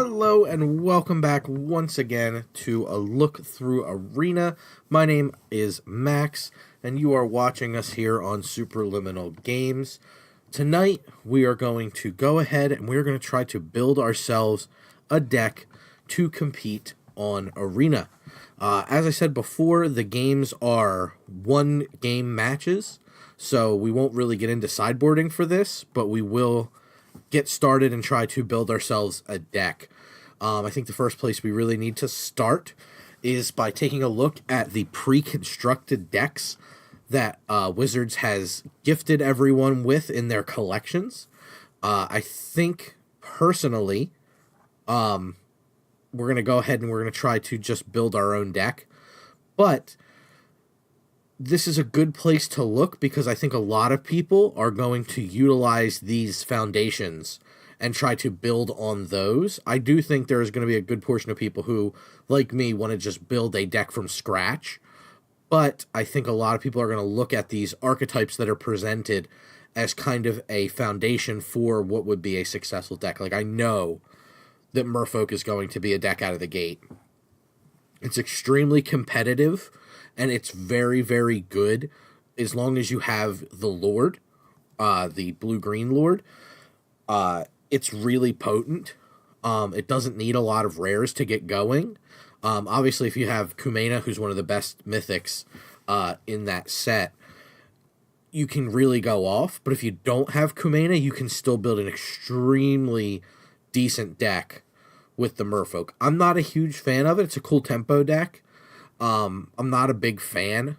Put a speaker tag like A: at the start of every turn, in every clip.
A: Hello and welcome back once again to a look through Arena. My name is Max and you are watching us here on Supraliminal Games. Tonight we are going to go ahead and we're going to try to build ourselves a deck to compete on Arena. As I said before, the games are one game matches, so we won't really get into sideboarding for this, but we will get started and try to build ourselves a deck. I think the first place we really need to start is by taking a look at the pre-constructed decks that Wizards has gifted everyone with in their collections. I think, personally, we're going to go ahead and we're going to try to just build our own deck. But this is a good place to look because I think a lot of people are going to utilize these foundations and try to build on those. I do think there is going to be a good portion of people who, like me, want to just build a deck from scratch. But I think a lot of people are going to look at these archetypes that are presented as kind of a foundation for what would be a successful deck. Like, I know that Merfolk is going to be a deck out of the gate. It's extremely competitive, and it's very, very good as long as you have the Lord, the blue-green Lord. It's really potent. It doesn't need a lot of rares to get going. Obviously, if you have Kumena, who's one of the best mythics in that set, you can really go off. But if you don't have Kumena, you can still build an extremely decent deck with the Merfolk. I'm not a huge fan of it. It's a cool tempo deck. I'm not a big fan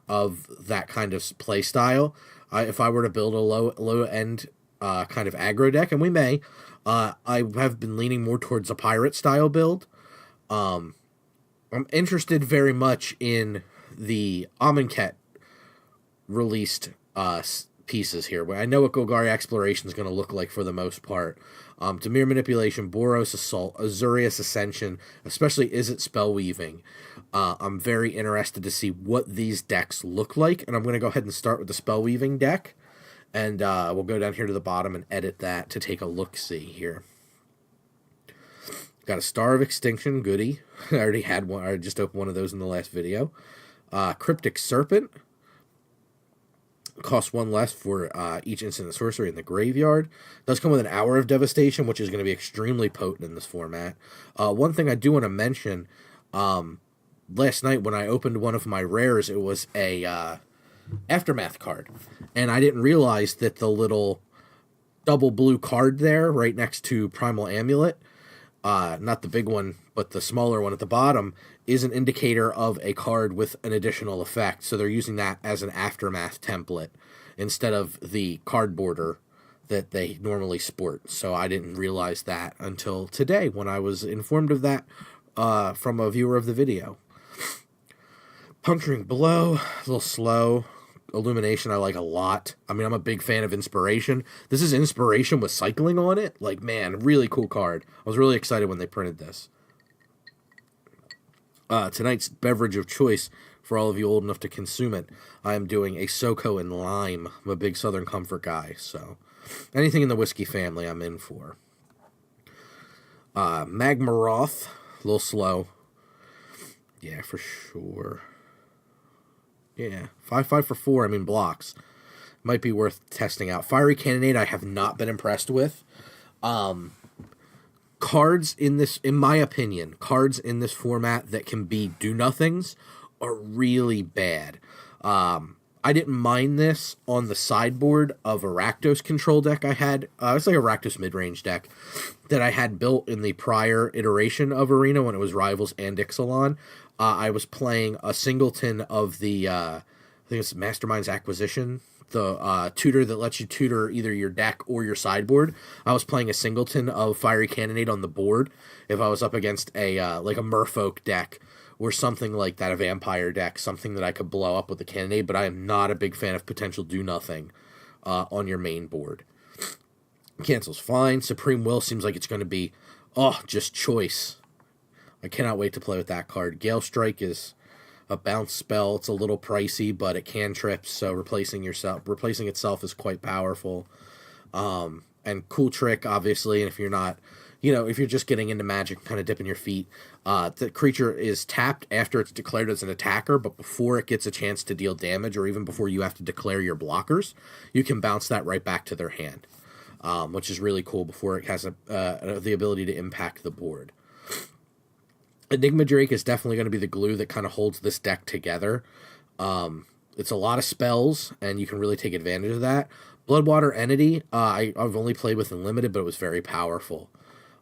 A: of that kind of play style. If I were to build a low end kind of aggro deck, and we may, I have been leaning more towards a pirate style build. I'm interested very much in the Amonkhet released pieces here. I know what Golgari Exploration is going to look like for the most part. Dimir Manipulation, Boros Assault, Azurius Ascension, especially Izzet Spellweaving. I'm very interested to see what these decks look like, and I'm going to go ahead and start with the Spellweaving deck, and we'll go down here to the bottom and edit that to take a look-see here. Got a Star of Extinction, goodie. I already had one. I just opened one of those in the last video. Cryptic Serpent. Costs one less for each instant sorcery in the graveyard. Does come with an Hour of Devastation, which is going to be extremely potent in this format. One thing I do want to mention, last night when I opened one of my rares, it was a Aftermath card. And I didn't realize that the little double blue card there, right next to Primal Amulet, not the big one, but the smaller one at the bottom, is an indicator of a card with an additional effect. So they're using that as an Aftermath template instead of the card border that they normally sport. So I didn't realize that until today when I was informed of that from a viewer of the video. Puncturing Blow, a little slow. Illumination I like a lot. I mean, I'm a big fan of Inspiration. This is Inspiration with cycling on it. Like, man, really cool card. I was really excited when they printed this. Tonight's beverage of choice, for all of you old enough to consume it, I am doing a SoCo and lime. I'm a big Southern Comfort guy, so anything in the whiskey family I'm in for. Magmaroth, a little slow. Yeah, for sure. Yeah, 5/5 for 4, I mean blocks. Might be worth testing out. Fiery Cannonade I have not been impressed with. Cards in this, in my opinion, cards in this format that can be do-nothings are really bad. I didn't mind this on the sideboard of a Rakdos control deck I had. It's like a Rakdos mid-range deck that I had built in the prior iteration of Arena when it was Rivals and Ixalan. I was playing a singleton of the, I think it's Mastermind's Acquisition, the tutor that lets you tutor either your deck or your sideboard. I was playing a singleton of Fiery Cannonade on the board if I was up against a like a Merfolk deck or something like that, a Vampire deck, something that I could blow up with the Cannonade, but I am not a big fan of potential do-nothing on your main board. Cancel's fine. Supreme Will seems like it's going to be, just choice. I cannot wait to play with that card. Gale Strike is a bounce spell. It's a little pricey, but it cantrips, so replacing itself is quite powerful. And Cool Trick, obviously, and if you're not if you're just getting into Magic, kind of dipping your feet, the creature is tapped after it's declared as an attacker, but before it gets a chance to deal damage, or even before you have to declare your blockers, you can bounce that right back to their hand, which is really cool before it has the ability to impact the board. Enigma Drake is definitely going to be the glue that kind of holds this deck together. It's a lot of spells, and you can really take advantage of that. Bloodwater Entity, I've only played with in Limited, but it was very powerful.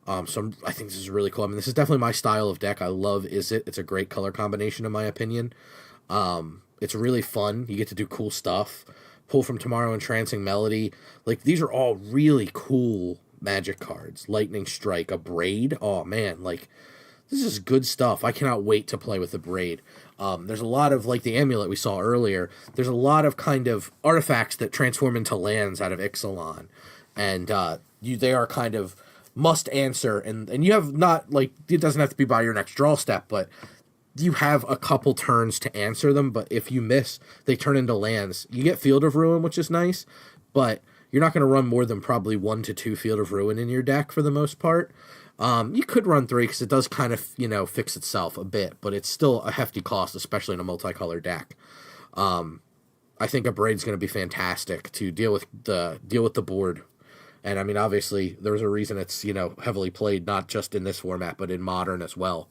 A: So I think this is really cool. I mean, this is definitely my style of deck. I love Izzet. It's a great color combination, in my opinion. It's really fun. You get to do cool stuff. Pull from Tomorrow, Entrancing Melody. Like, these are all really cool Magic cards. Lightning Strike, a Braid. Oh, man, like, this is good stuff. I cannot wait to play with the Braid. There's a lot of, like the Amulet we saw earlier, there's a lot of kind of artifacts that transform into lands out of Ixalan. And they are kind of must answer. And you have not, like, it doesn't have to be by your next draw step, but you have a couple turns to answer them. But if you miss, they turn into lands. You get Field of Ruin, which is nice, but you're not going to run more than probably 1 to 2 Field of Ruin in your deck for the most part. You could run 3 because it does kind of, fix itself a bit, but it's still a hefty cost, especially in a multicolor deck. I think a Braid's going to be fantastic to deal with the board. And I mean, obviously, there's a reason it's, heavily played, not just in this format, but in Modern as well.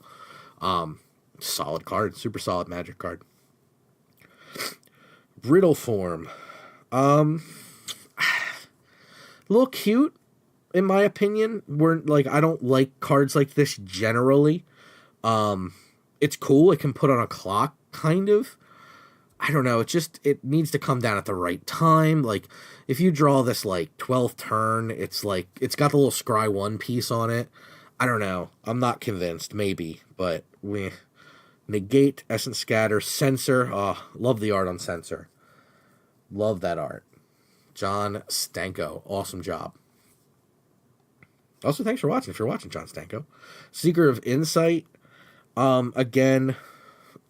A: Solid card, super solid Magic card. Riddle Form. A little cute, in my opinion. I don't like cards like this generally. It's cool. It can put on a clock, kind of. I don't know. It needs to come down at the right time. Like, if you draw this, 12th turn, it's got the little Scry 1 piece on it. I don't know. I'm not convinced. Maybe. But we negate, Essence Scatter, Censor. Oh, love the art on Censor. Love that art. John Stanko. Awesome job. Also, thanks for watching. If you're watching, John Stanko. Seeker of Insight. Again,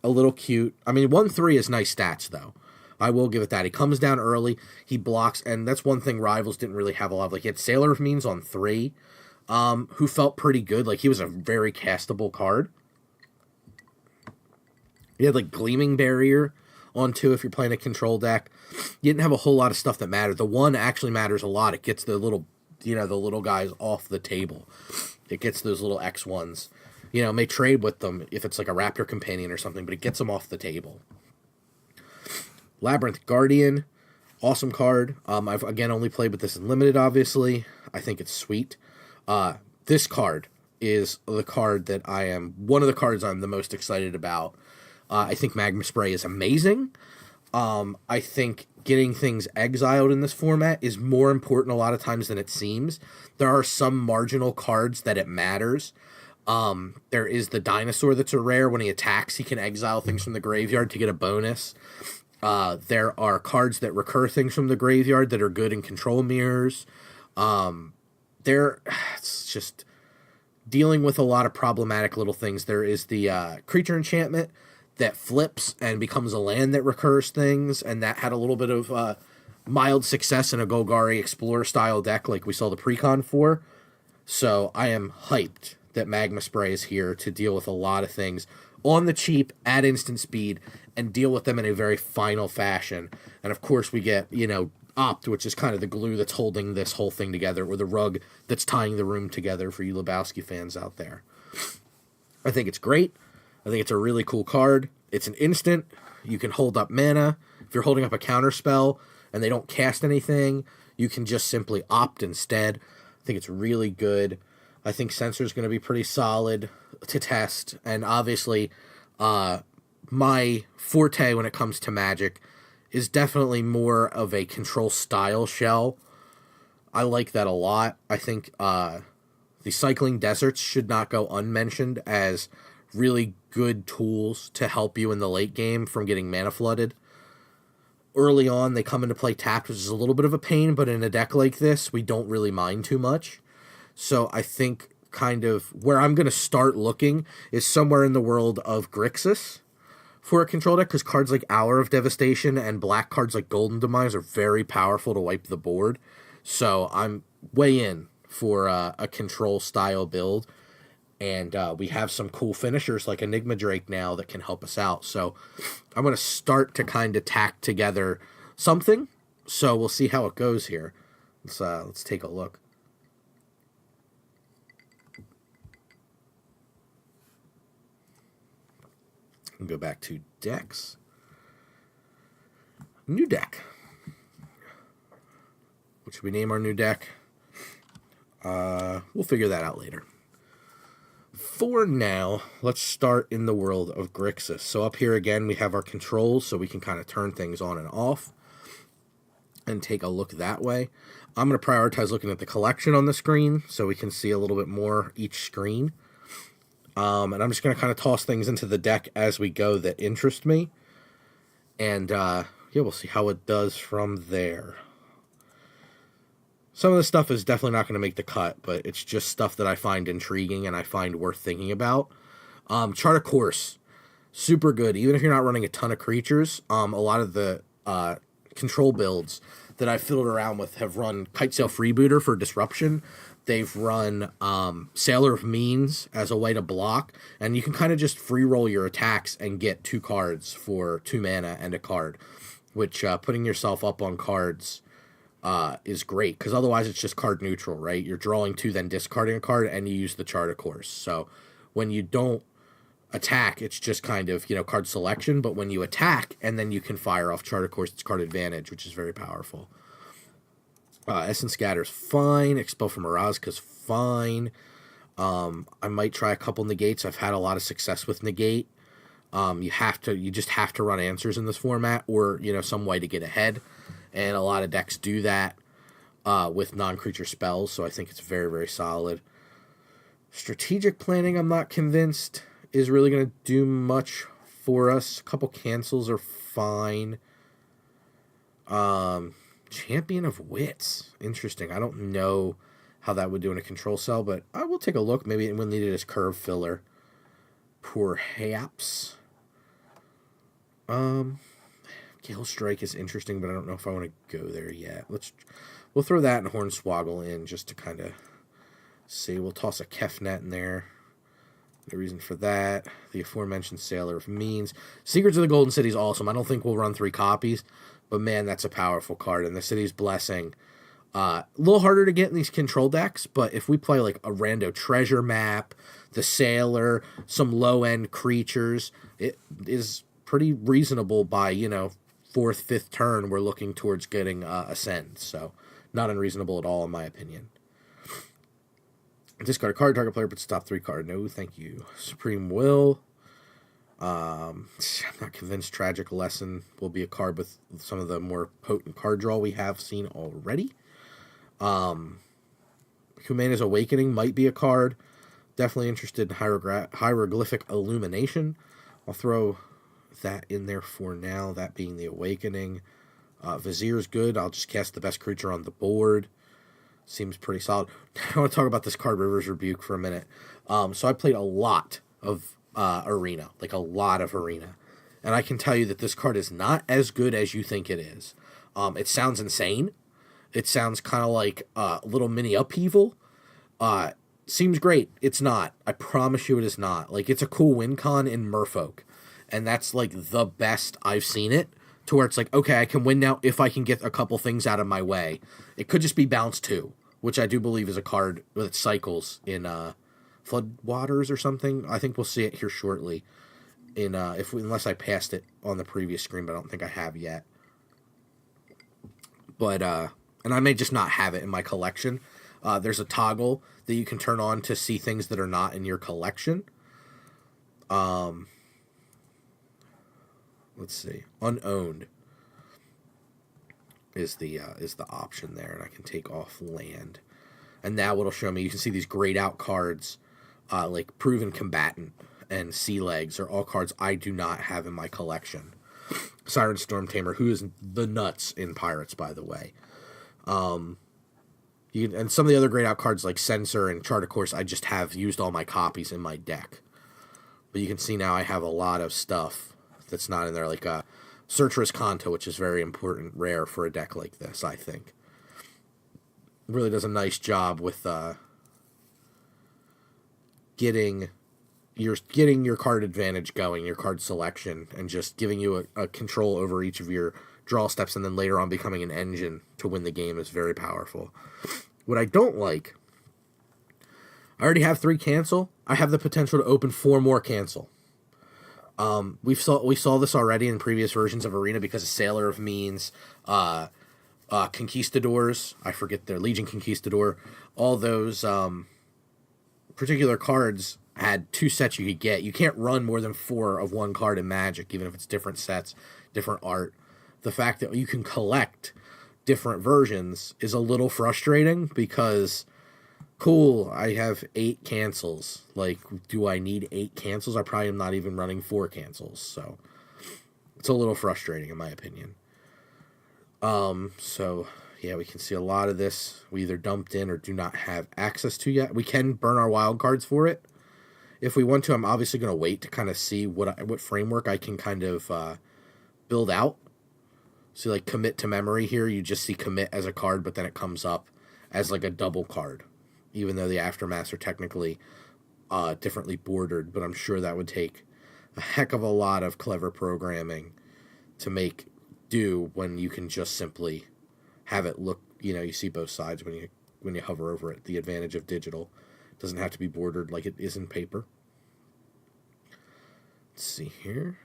A: a little cute. I mean, 1/3 is nice stats, though. I will give it that. He comes down early. He blocks, and that's one thing Rivals didn't really have a lot of. He had Sailor of Means on 3, who felt pretty good. He was a very castable card. He had, Gleaming Barrier on 2 if you're playing a control deck. You didn't have a whole lot of stuff that mattered. The 1 actually matters a lot. It gets the little, the little guys off the table. It gets those little X1s. May trade with them if it's a Raptor Companion or something, but it gets them off the table. Labyrinth Guardian, awesome card. I've, again, only played with this in Limited, obviously. I think it's sweet. This card is the card that one of the cards I'm the most excited about. I think Magma Spray is amazing. I think getting things exiled in this format is more important a lot of times than it seems. There are some marginal cards that it matters. There is the Dinosaur that's a rare. When he attacks, he can exile things from the graveyard to get a bonus. There are cards that recur things from the graveyard that are good in control mirrors. It's just dealing with a lot of problematic little things. There is the creature enchantment that flips and becomes a land that recurs things, and that had a little bit of mild success in a Golgari Explorer style deck like we saw the Precon for. So I am hyped that Magma Spray is here to deal with a lot of things on the cheap, at instant speed, and deal with them in a very final fashion. And of course we get, Opt, which is kind of the glue that's holding this whole thing together, or the rug that's tying the room together for you Lebowski fans out there. I think it's great. I think it's a really cool card. It's an instant. You can hold up mana. If you're holding up a counter spell and they don't cast anything, you can just simply opt instead. I think it's really good. I think Censor's going to be pretty solid to test. And obviously, my forte when it comes to Magic is definitely more of a control style shell. I like that a lot. I think the Cycling Deserts should not go unmentioned as really good tools to help you in the late game from getting mana flooded. Early on, they come into play tapped, which is a little bit of a pain, but in a deck like this, we don't really mind too much. So I think kind of where I'm going to start looking is somewhere in the world of Grixis for a control deck, because cards like Hour of Devastation and black cards like Golden Demise are very powerful to wipe the board. So I'm way in for a control style build. And we have some cool finishers like Enigma Drake now that can help us out. So I'm going to start to kind of tack together something. So we'll see how it goes here. Let's take a look. And go back to decks. New deck. What should we name our new deck? We'll figure that out later. For now, let's start in the world of Grixis. So up here again, we have our controls, so we can kind of turn things on and off and take a look that way. I'm going to prioritize looking at the collection on the screen so we can see a little bit more each screen. And I'm just going to kind of toss things into the deck as we go that interest me. And yeah, we'll see how it does from there. Some of this stuff is definitely not going to make the cut, but it's just stuff that I find intriguing and I find worth thinking about. Chart of Course, super good. Even if you're not running a ton of creatures, a lot of the control builds that I've fiddled around with have run Kitesail Freebooter for disruption. They've run Sailor of Means as a way to block, and you can kind of just free roll your attacks and get 2 cards for 2 mana and a card, which putting yourself up on cards is great, because otherwise it's just card neutral, right? You're drawing 2, then discarding a card, and you use the Chart of Course. So when you don't attack, it's just kind of, card selection, but when you attack, and then you can fire off Chart of Course, it's card advantage, which is very powerful. Essence Scatter's fine. Expel from Mirazka's fine. I might try a couple negates. I've had a lot of success with negate. You just have to run answers in this format, or, some way to get ahead. And a lot of decks do that with non-creature spells, so I think it's very, very solid. Strategic Planning, I'm not convinced, is really going to do much for us. A couple cancels are fine. Champion of Wits. Interesting. I don't know how that would do in a control cell, but I will take a look. Maybe it will need it as curve filler. Perhaps. Gale Strike is interesting, but I don't know if I want to go there yet. We'll throw that and Hornswoggle in just to kind of see. We'll toss a Kefnet in there. The reason for that, the aforementioned Sailor of Means. Secrets of the Golden City is awesome. I don't think we'll run 3 copies, but man, that's a powerful card. And the City's Blessing, a little harder to get in these control decks, but if we play like a rando treasure map, the Sailor, some low-end creatures, it is pretty reasonable by, 4th, 5th turn, we're looking towards getting Ascend. So not unreasonable at all, in my opinion. Discard a card, target player, but stop 3 card. No, thank you. Supreme Will. I'm not convinced Tragic Lesson will be a card with some of the more potent card draw we have seen already. Humane's Awakening might be a card. Definitely interested in Hieroglyphic Illumination. I'll throw that in there for now, that being the Awakening. Vizier's good. I'll just cast the best creature on the board. Seems pretty solid. I want to talk about this card, River's Rebuke, for a minute. So I played a lot of Arena, like a lot of Arena. And I can tell you that this card is not as good as you think it is. It sounds insane. It sounds kind of like a little mini Upheaval. Seems great. It's not. I promise you it is not. Like, it's a cool win con in Merfolk. And that's, like, the best I've seen it. To where it's like, okay, I can win now if I can get a couple things out of my way. It could just be Bounce 2, which I do believe is a card with cycles in Floodwaters or something. I think we'll see it here shortly. Unless I passed it on the previous screen, but I don't think I have yet. But, and I may just not have it in my collection. There's a toggle that you can turn on to see things that are not in your collection. Let's see. Unowned is the option there, and I can take off land. And now what'll show me, you can see these grayed out cards, like Proven Combatant and Sea Legs are all cards I do not have in my collection. Siren Storm Tamer, who is the nuts in Pirates, by the way. And some of the other grayed out cards like Censor and Chart of Course, I just have used all my copies in my deck. But you can see now I have a lot of stuff that's not in there, like Searcher's Kanto, which is very important, rare for a deck like this, I think. really does a nice job with getting your card advantage going, your card selection, and just giving you a control over each of your draw steps, and then later on becoming an engine to win the game is very powerful. What I don't like, I already have 3 cancel. I have the potential to open 4 more cancel. We saw this already in previous versions of Arena because of Sailor of Means, Conquistadors, I forget their Legion Conquistador, all those particular cards had 2 sets you could get. You can't run more than 4 of one card in Magic, even if it's different sets, different art. The fact that you can collect different versions is a little frustrating because, cool, I have 8 cancels. Like, do I need 8 cancels? I probably am not even running 4 cancels, so it's a little frustrating in my opinion. So yeah, we can see a lot of this we either dumped in or do not have access to yet. We can burn our wild cards for it if we want to. I'm obviously going to wait to kind of see what framework I can kind of build out. So like commit to memory here, you just see commit as a card, but then it comes up as like a double card, even though the aftermaths are technically differently bordered. But I'm sure that would take a heck of a lot of clever programming to make do when you can just simply have it look, you see both sides when you hover over it. The advantage of digital doesn't have to be bordered like it is in paper. Let's see here.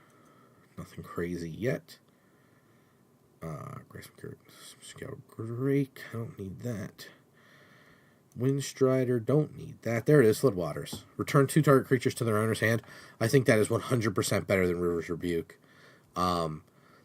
A: Nothing crazy yet. Scout Drake, I don't need that. Windstrider, don't need that. There it is, Floodwaters. Return 2 target creatures to their owner's hand. I think that is 100% better than River's Rebuke.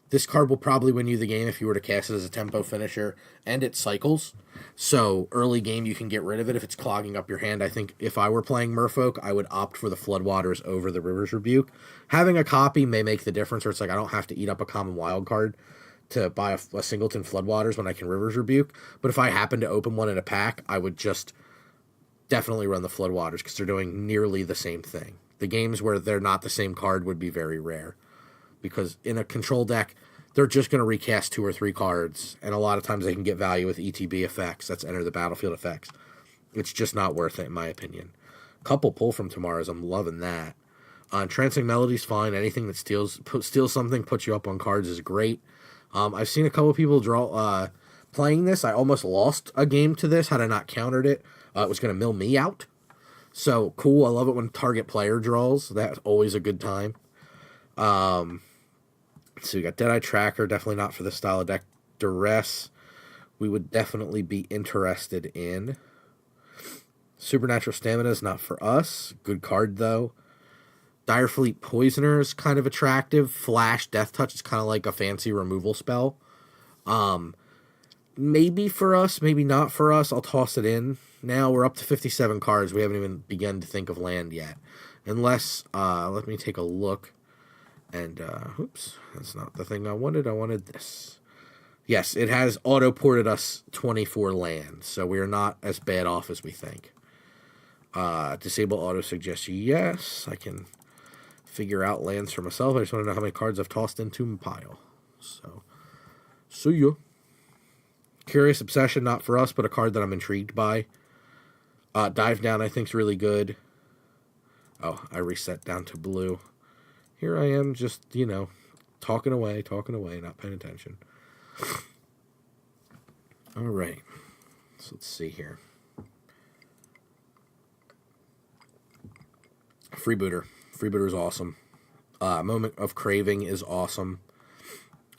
A: This card will probably win you the game if you were to cast it as a tempo finisher, and it cycles. So early game you can get rid of it if it's clogging up your hand. I think if I were playing Merfolk, I would opt for the Floodwaters over the River's Rebuke. Having a copy may make the difference, or it's like I don't have to eat up a common wild card to buy a singleton Floodwaters when I can River's Rebuke. But if I happen to open one in a pack, I would just definitely run the Floodwaters because they're doing nearly the same thing. The games where they're not the same card would be very rare. Because in a control deck, they're just going to recast 2 or 3 cards, and a lot of times they can get value with ETB effects. That's enter the battlefield effects. It's just not worth it, in my opinion. Couple pull from tomorrow's, I'm loving that. Entrancing Melody's fine. Anything that steals something, puts you up on cards is great. I've seen a couple people playing this. I almost lost a game to this had I not countered it. It was going to mill me out. So, cool. I love it when target player draws. That's always a good time. So we got Deadeye Tracker, definitely not for this style of deck. Duress, we would definitely be interested in. Supernatural Stamina is not for us. Good card, though. Direfleet Poisoner is kind of attractive. Flash Death Touch is kind of like a fancy removal spell. Maybe for us, maybe not for us. I'll toss it in. Now we're up to 57 cards. We haven't even begun to think of land yet. Unless, let me take a look. And, oops, that's not the thing I wanted. I wanted this. Yes, it has auto-ported us 24 lands, so we are not as bad off as we think. Disable auto-suggest, yes. I can figure out lands for myself. I just want to know how many cards I've tossed into my pile. So, see ya. Curious Obsession, not for us, but a card that I'm intrigued by. Dive Down, I think, is really good. Oh, I reset down to blue. Here I am just, talking away, not paying attention. All right. So let's see here. Freebooter. Freebooter is awesome. Moment of Craving is awesome.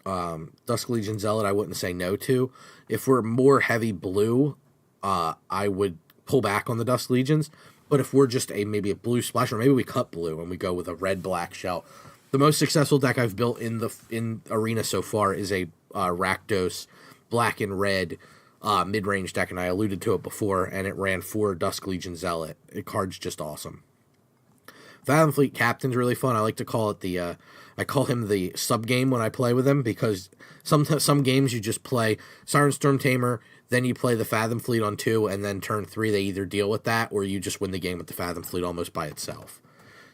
A: Dusk Legion Zealot I wouldn't say no to. If we're more heavy blue, I would pull back on the Dusk Legions. But if we're just maybe a blue splash, or maybe we cut blue and we go with a red-black shell. The most successful deck I've built in Arena so far is a Rakdos black and red mid-range deck, and I alluded to it before, and it ran 4 Dusk Legion Zealot. The card's just awesome. Fathom Fleet Captain's really fun. I like to call it I call him the sub-game when I play with him, because some games you just play Siren Storm Tamer, then you play the Fathom Fleet on 2, and then turn 3 they either deal with that, or you just win the game with the Fathom Fleet almost by itself.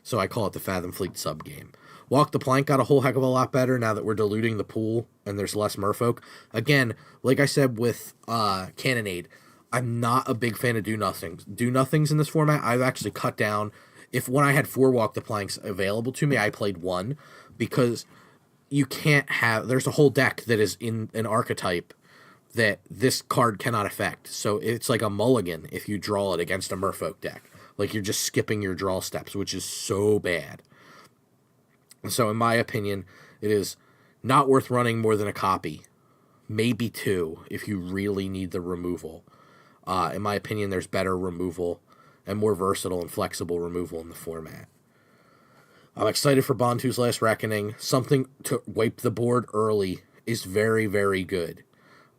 A: So I call it the Fathom Fleet sub-game. Walk the Plank got a whole heck of a lot better now that we're diluting the pool and there's less merfolk. Again, like I said with Cannonade, I'm not a big fan of do nothings in this format. I've actually cut down. If when I had 4 walk the planks available to me, I played 1, because you can't have. There's a whole deck that is in an archetype that this card cannot affect. So it's like a mulligan if you draw it against a Merfolk deck. Like, you're just skipping your draw steps, which is so bad. So in my opinion, it is not worth running more than a copy. Maybe 2 if you really need the removal. In my opinion, there's better removal and more versatile and flexible removal in the format. I'm excited for Bantu's Last Reckoning. Something to wipe the board early is very, very good.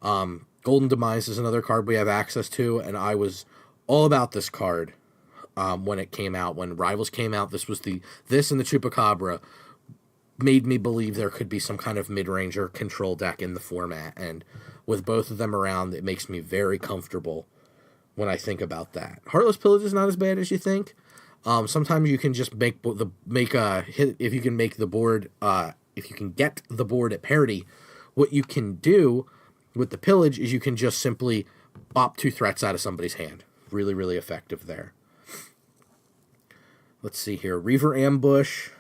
A: Golden Demise is another card we have access to, and I was all about this card when it came out. When Rivals came out, this and the Chupacabra made me believe there could be some kind of mid-range or control deck in the format, and with both of them around, it makes me very comfortable when I think about that. Heartless Pillage is not as bad as you think. Sometimes you can just if you can make the board, if you can get the board at parity, what you can do with the Pillage is you can just simply bop 2 threats out of somebody's hand. Really, really effective there. Let's see here. Reaver Ambush,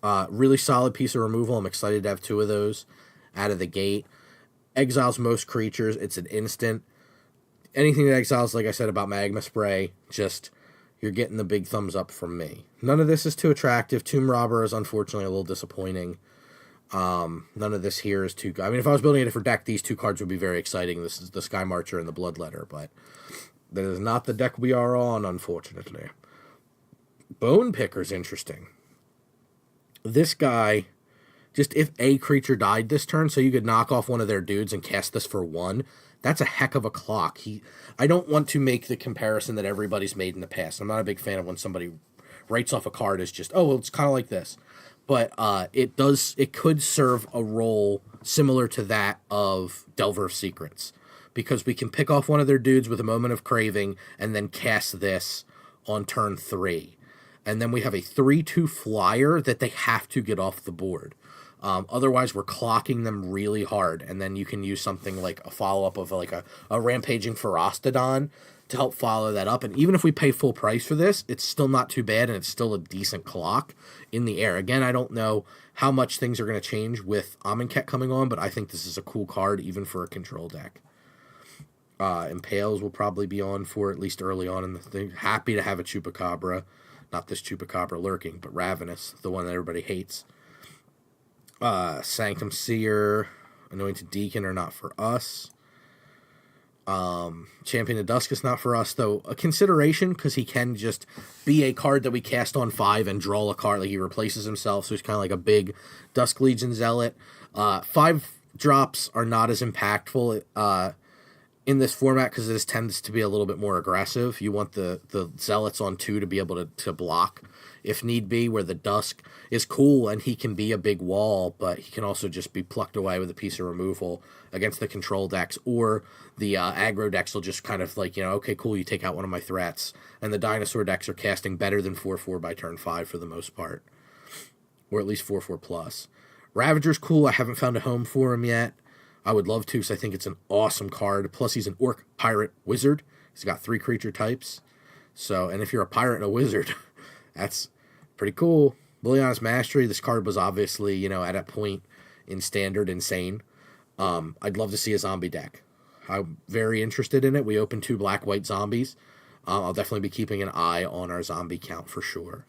A: really solid piece of removal. I'm excited to have 2 of those out of the gate. Exiles most creatures. It's an instant. Anything that exiles, like I said about Magma Spray, just, you're getting the big thumbs up from me. None of this is too attractive. Tomb Robber is unfortunately a little disappointing. None of this here is too... I mean, if I was building a different deck, these 2 cards would be very exciting. This is the Sky Marcher and the Bloodletter, but that is not the deck we are on, unfortunately. Bone Picker's interesting. This guy, just if a creature died this turn, so you could knock off one of their dudes and cast this for 1, that's a heck of a clock. I don't want to make the comparison that everybody's made in the past. I'm not a big fan of when somebody writes off a card as just, oh, well, it's kind of like this. But it could serve a role similar to that of Delver of Secrets, because we can pick off one of their dudes with a Moment of Craving and then cast this on turn 3. And then we have a 3/2 flyer that they have to get off the board. Otherwise, we're clocking them really hard, and then you can use something like a follow-up of like a Rampaging Ferostodon to help follow that up. And even if we pay full price for this, it's still not too bad, and it's still a decent clock in the air. Again, I don't know how much things are going to change with Amonkhet coming on, but I think this is a cool card even for a control deck. Impales will probably be on for at least early on in the thing. Happy to have a Chupacabra. Not this Chupacabra lurking, but Ravenous, the one that everybody hates. Sanctum Seer, Anointed Deacon are not for us. Champion of Dusk is not for us, though a consideration, because he can just be a card that we cast on 5 and draw a card. Like, he replaces himself, so he's kind of like a big Dusk Legion Zealot. 5 drops are not as impactful in this format, because this tends to be a little bit more aggressive. You want the Zealots on 2 to be able to block if need be, where the Dusk is cool and he can be a big wall, but he can also just be plucked away with a piece of removal against the control decks, or the aggro decks will just kind of like, okay, cool, you take out one of my threats. And the dinosaur decks are casting better than 4/4 by turn 5 for the most part, or at least 4/4 plus. Ravager's cool. I haven't found a home for him yet. I would love to, because I think it's an awesome card. Plus, he's an Orc, Pirate, Wizard. He's got 3 creature types. So, and if you're a pirate and a wizard, that's pretty cool. Liliana's Mastery. This card was obviously, at a point in Standard insane. I'd love to see a zombie deck. I'm very interested in it. We opened 2 black-white zombies. I'll definitely be keeping an eye on our zombie count for sure.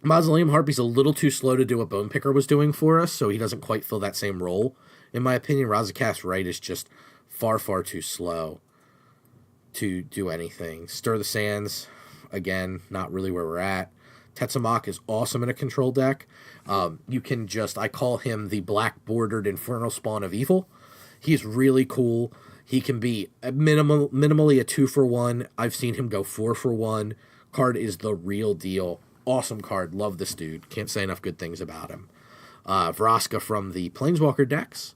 A: Mausoleum Harpy's a little too slow to do what Bone Picker was doing for us, so he doesn't quite fill that same role. In my opinion, Razakast Right is just far, far too slow to do anything. Stir the Sands, again, not really where we're at. Tetsamok is awesome in a control deck. You can I call him the black-bordered Infernal Spawn of Evil. He's really cool. He can be minimally a 2-for-1. I've seen him go 4-for-1. Card is the real deal. Awesome card. Love this dude. Can't say enough good things about him. Vraska from the Planeswalker decks.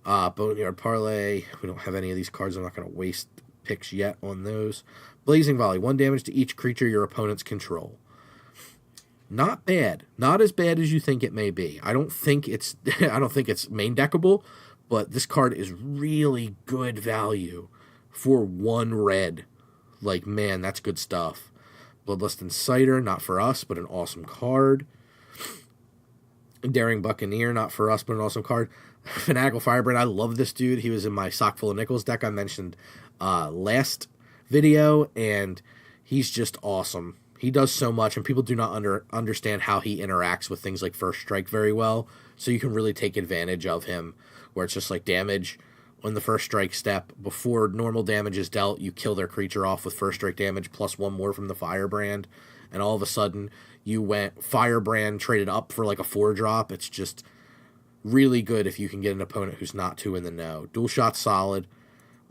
A: Boneyard Parlay. We don't have any of these cards. I'm not going to waste picks yet on those. Blazing Volley. 1 damage to each creature your opponents control. Not bad. Not as bad as you think it may be. I don't think it's main deckable, but this card is really good value for 1 red. Like, man, that's good stuff. Bloodlust Inciter, not for us, but an awesome card. Daring Buccaneer, not for us, but an awesome card. Fanatical Firebrand, I love this dude. He was in my Sock Full of Nickels deck I mentioned last video, and he's just awesome. He does so much, and people do not understand how he interacts with things like First Strike very well, so you can really take advantage of him, where it's just like damage on the First Strike step. Before normal damage is dealt, you kill their creature off with First Strike damage plus 1 more from the Firebrand, and all of a sudden you went Firebrand traded up for like a 4-drop. It's just really good if you can get an opponent who's not too in the know. Dual Shot's solid.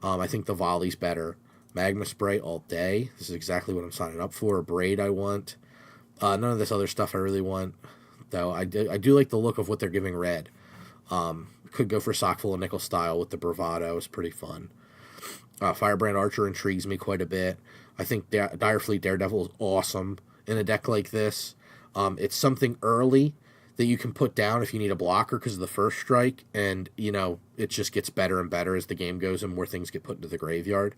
A: I think the Volley's better. Magma Spray all day. This is exactly what I'm signing up for. A Braid I want. None of this other stuff I really want, though. I do like the look of what they're giving red. Could go for Sock Full of Nickel style with the Bravado. It's pretty fun. Firebrand Archer intrigues me quite a bit. I think Direfleet Daredevil is awesome in a deck like this. It's something early that you can put down if you need a blocker because of the First Strike, and, you know, it just gets better and better as the game goes and more things get put into the graveyard.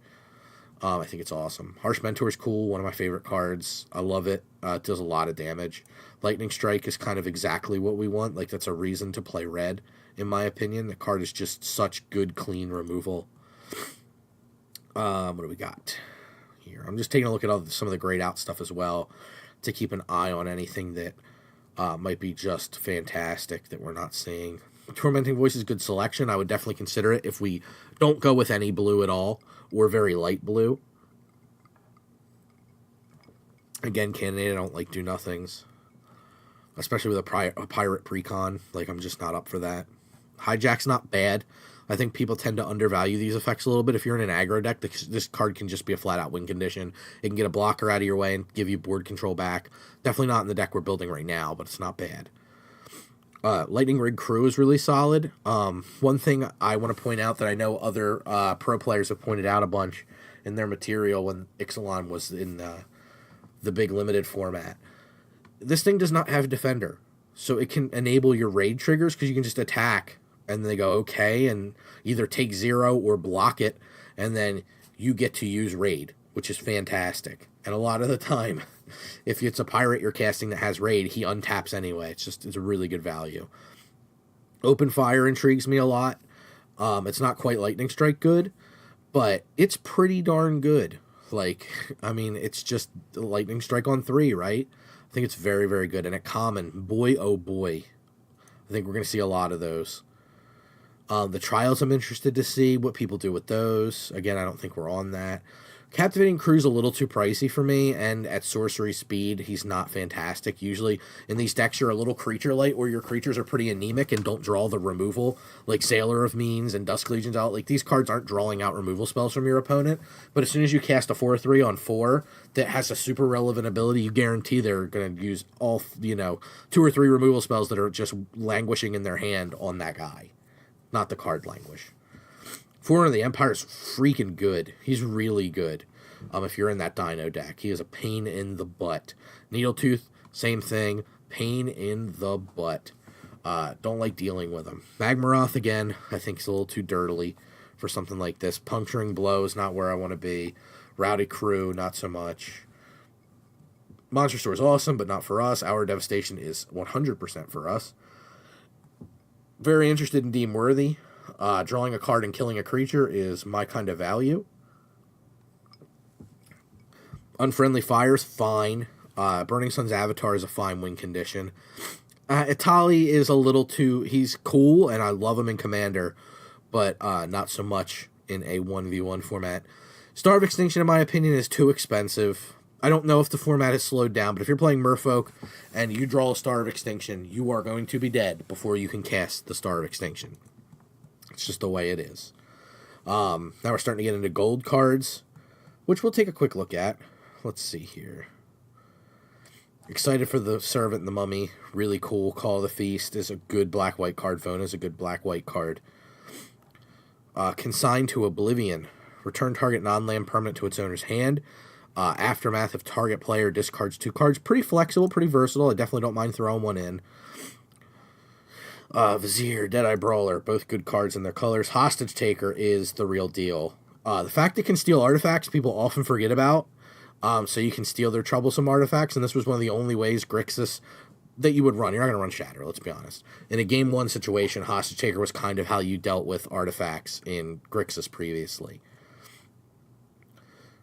A: I think it's awesome. Harsh Mentor is cool, one of my favorite cards. I love it. It does a lot of damage. Lightning Strike is kind of exactly what we want. Like, that's a reason to play red, in my opinion. The card is just such good, clean removal. What do we got here? I'm just taking a look at some of the grayed out stuff as well to keep an eye on anything that might be just fantastic that we're not seeing. Tormenting Voice is good selection. I would definitely consider it if we don't go with any blue at all or very light blue. Again, Cannonade, I don't like do-nothings, especially with a pirate precon. Like, I'm just not up for that. Hijack's not bad. I think people tend to undervalue these effects a little bit. If you're in an aggro deck, this card can just be a flat-out win condition. It can get a blocker out of your way and give you board control back. Definitely not in the deck we're building right now, but it's not bad. Lightning Rig Crew is really solid. One thing I want to point out that I know other pro players have pointed out a bunch in their material when Ixalan was in the big limited format. This thing does not have Defender, so it can enable your raid triggers because you can just attack and they go okay and either take 0 or block it, and then you get to use raid, which is fantastic. And a lot of the time, if it's a pirate you're casting that has raid, he untaps anyway. It's a really good value. Open Fire intrigues me a lot. It's not quite Lightning Strike good, but it's pretty darn good. Like, I mean, it's just Lightning Strike on 3, right? I think it's very, very good. And at common, boy, oh boy, I think we're going to see a lot of those. The Trials, I'm interested to see what people do with those. Again, I don't think we're on that. Captivating Crew's a little too pricey for me, and at sorcery speed, he's not fantastic. Usually, in these decks, you're a little creature light, or your creatures are pretty anemic and don't draw the removal, like Sailor of Means and Dusk Legion's out. Like, these cards aren't drawing out removal spells from your opponent, but as soon as you cast a 4/3 on 4 that has a super relevant ability, you guarantee they're going to use all, 2 or 3 removal spells that are just languishing in their hand on that guy. Not the card languish. Forerunner of the Empire is freaking good. He's really good. If you're in that Dino deck, he is a pain in the butt. Needletooth, same thing. Pain in the butt. Don't like dealing with him. Magmaroth, again, I think is a little too dirtily for something like this. Puncturing Blow is not where I want to be. Rowdy Crew, not so much. Monster Store is awesome, but not for us. Hour Devastation is 100% for us. Very interested in Deem Worthy. Drawing a card and killing a creature is my kind of value. Unfriendly Fire's fine. Burning Sun's Avatar is a fine win condition. Itali is a little too... He's cool, and I love him in Commander, but not so much in a 1v1 format. Star of Extinction, in my opinion, is too expensive. I don't know if the format has slowed down, but if you're playing Merfolk and you draw a Star of Extinction, you are going to be dead before you can cast the Star of Extinction. It's just the way it is. Now we're starting to get into gold cards, which we'll take a quick look at. Let's see here. Excited for the Servant and the Mummy. Really cool. Call of the Feast is a good black-white card. Phone is a good black-white card. Consigned to Oblivion. Return target non-land permanent to its owner's hand. Aftermath of target player discards 2 cards. Pretty flexible, pretty versatile. I definitely don't mind throwing one in. Vizier, Deadeye Brawler, both good cards in their colors. Hostage Taker is the real deal. The fact it can steal artifacts, people often forget about. So you can steal their troublesome artifacts, and this was one of the only ways Grixis that you would run. You're not going to run Shatter, let's be honest. In a Game 1 situation, Hostage Taker was kind of how you dealt with artifacts in Grixis previously.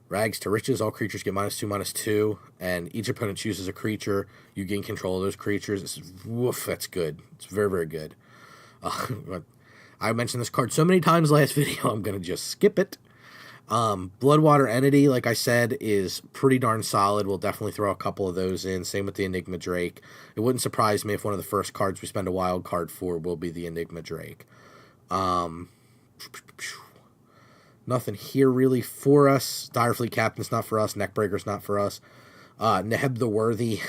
A: Rags to Riches, all creatures get -2/-2, and each opponent chooses a creature. You gain control of those creatures. Woof, that's good. It's very, very good. I mentioned this card so many times last video, I'm going to just skip it. Bloodwater Entity, like I said, is pretty darn solid. We'll definitely throw a couple of those in. Same with the Enigma Drake. It wouldn't surprise me if one of the first cards we spend a wild card for will be the Enigma Drake. Nothing here really for us. Direfleet Captain's not for us. Neckbreaker's not for us. Neheb the Worthy,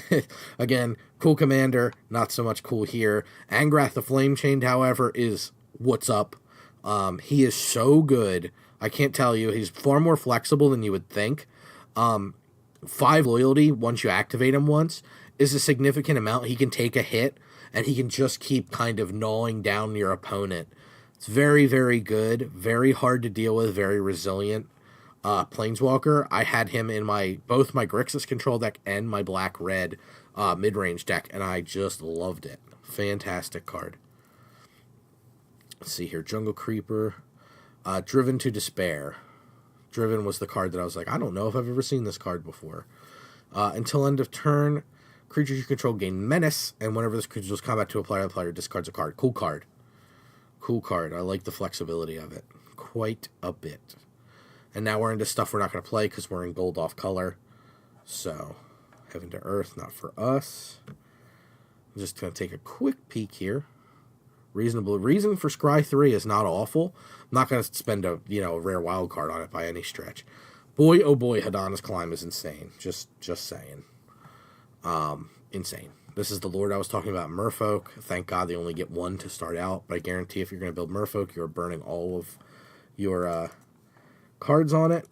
A: again, cool commander, not so much cool here. Angrath the Flame Chained, however, is what's up. He is so good. I can't tell you. He's far more flexible than you would think. 5 loyalty, once you activate him once, is a significant amount. He can take a hit, and he can just keep kind of gnawing down your opponent. It's very, very good. Very hard to deal with. Very resilient. Planeswalker, I had him in both my Grixis control deck and my black-red mid-range deck, and I just loved it. Fantastic card. Let's see here. Jungle Creeper. Driven to Despair. Driven was the card that I was like, I don't know if I've ever seen this card before. Until end of turn, creatures you control gain Menace, and whenever this creature does combat to a player, the player discards a card. Cool card. Cool card. I like the flexibility of it quite a bit. And now we're into stuff we're not going to play because we're in gold off color. So, Heaven to Earth, not for us. I'm just going to take a quick peek here. Reasonable reason for Scry 3 is not awful. I'm not going to spend a rare wild card on it by any stretch. Boy, oh boy, Hadana's Climb is insane. Just saying. Insane. This is the Lord I was talking about, Merfolk. Thank God they only get one to start out, but I guarantee if you're going to build Merfolk, you're burning all of your cards on it.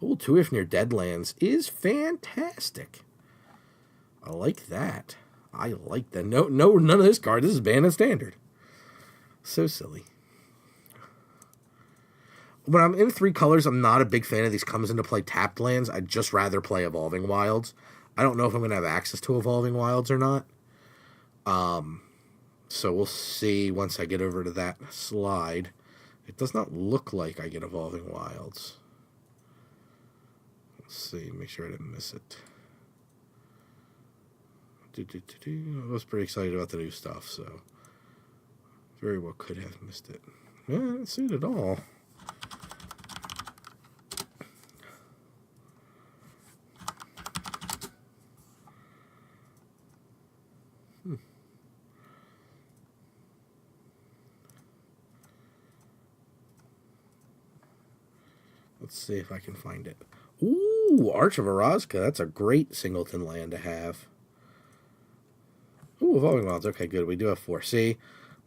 A: Oh, 2 If Near Deadlands is fantastic. I like that. I like that. No, none of this card. This is banned in Standard. So silly. When I'm in 3 colors, I'm not a big fan of these comes into play tapped lands. I'd just rather play Evolving Wilds. I don't know if I'm going to have access to Evolving Wilds or not. So we'll see once I get over to that slide. It does not look like I get Evolving Wilds. Let's see. Make sure I didn't miss it. I was pretty excited about the new stuff, so very well could have missed it. I didn't see it at all. Let's see if I can find it. Ooh, Arch of Arazka. That's a great singleton land to have. Ooh, Evolving Wilds. Okay, good. We do have 4. See,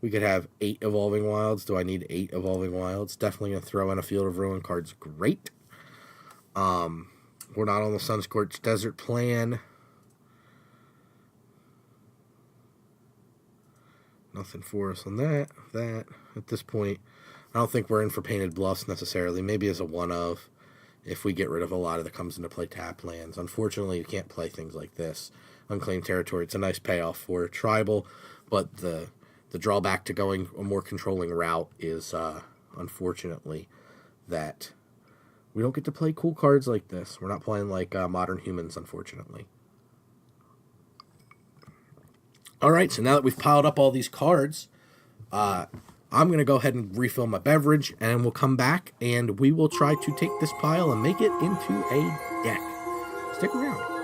A: we could have 8 Evolving Wilds. Do I need 8 Evolving Wilds? Definitely going to throw in a Field of Ruin card's great. We're not on the Sunscorched Desert plan. Nothing for us on that. At this point, I don't think we're in for Painted Bluffs necessarily. Maybe as a one-of if we get rid of a lot of the comes into play tap lands. Unfortunately, you can't play things like this. Unclaimed Territory, it's a nice payoff for Tribal, but the drawback to going a more controlling route is, unfortunately, that we don't get to play cool cards like this. We're not playing like Modern Humans, unfortunately. All right, so now that we've piled up all these cards, I'm going to go ahead and refill my beverage, and we'll come back, and we will try to take this pile and make it into a deck. Stick around.